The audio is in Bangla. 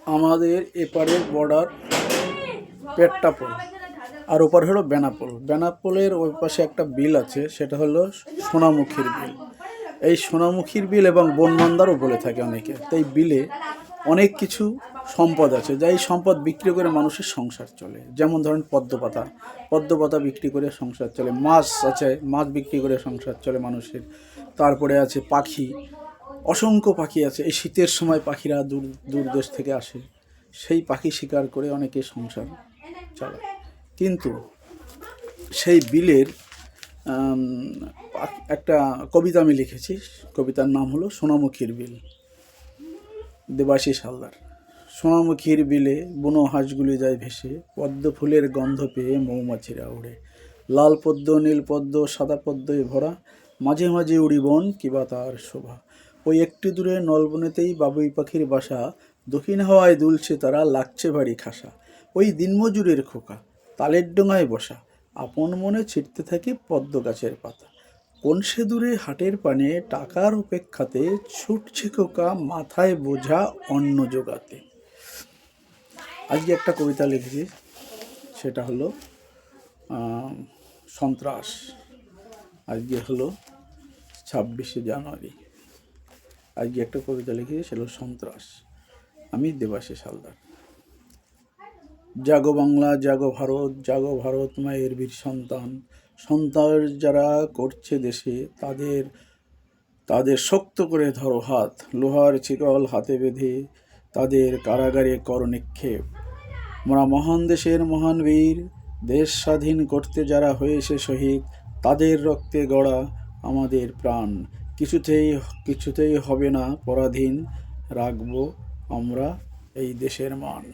আমাদের এপারের বর্ডার পেট্টাপোল, আর ওপার হলো বেনাপোল। বেনাপোলের ওই পাশে একটা বিল আছে, সেটা হলো সোনামুখীর বিল। এই সোনামুখীর বিল এবং বনমান্দারও বলে থাকে অনেকে। তাই বিলে অনেক কিছু সম্পদ আছে, যা এই সম্পদ বিক্রি করে মানুষের সংসার চলে। যেমন ধরেন পদ্মপাতা, পদ্মপাতা বিক্রি করে সংসার চলে। মাছ আছে, মাছ বিক্রি করে সংসার চলে মানুষের। তারপরে আছে পাখি, অসংখ্য পাখি আছে। এই শীতের সময় পাখিরা দূর দূর দেশ থেকে আসে, সেই পাখি শিকার করে অনেকে সংসার চালায়। কিন্তু সেই বিলের একটা কবিতা আমি লিখেছি, কবিতার নাম হলো সোনামুখীর বিল, দেবাশিস হালদার। সোনামুখীর বিলে বুনো হাঁসগুলি যায় ভেসে, পদ্ম ফুলের গন্ধ পেয়ে মৌমাছিরা ওড়ে। লাল পদ্ম, নীল পদ্ম, সাদা পদ্মে ভরা, মাঝে মাঝে উড়িবন কিবা তার শোভা। ওই একটু দূরে নলবনেতেই বাবুই পাখির বাসা, দক্ষিণ হাওয়ায় দুলছে তারা, লাগছে ভারী খাসা। ওই দিনমজুরের খোকা তালের ডোঙায় বসা, আপন মনে ছিঁড়তে থাকে পদ্ম গাছের পাতা। কোন সে দূরে হাটের পানে টাকার অপেক্ষাতে, ছুটছে খোকা মাথায় বোঝা অন্ন জোগাতে। আজকে একটা কবিতা লিখেছি, সেটা হলো সন্ত্রাস। আজকে হলো 26শে জানুয়ারি। আজকে একটা কবিতা লিখেছি, সেটা হলো সন্ত্রাস। আমি দেবাশিস হালদার। জাগো বাংলা, জাগো ভারত, জাগো ভারত মায়ের বীর সন্তান। সন্তান যারা করছে দেশে, তাদের শক্ত করে ধরো হাত, লোহার শিকল হাতে বেঁধে তাদের কারাগারে কর নিক্ষেপ। মোরা মহান দেশের মহান বীর, দেশ স্বাধীন করতে যারা হয়েছে শহীদ, তাদের রক্তে গড়া আমাদের প্রাণ কিছুতেই হবে না পরাধীন, রাখবো আমরা এই দেশের মান।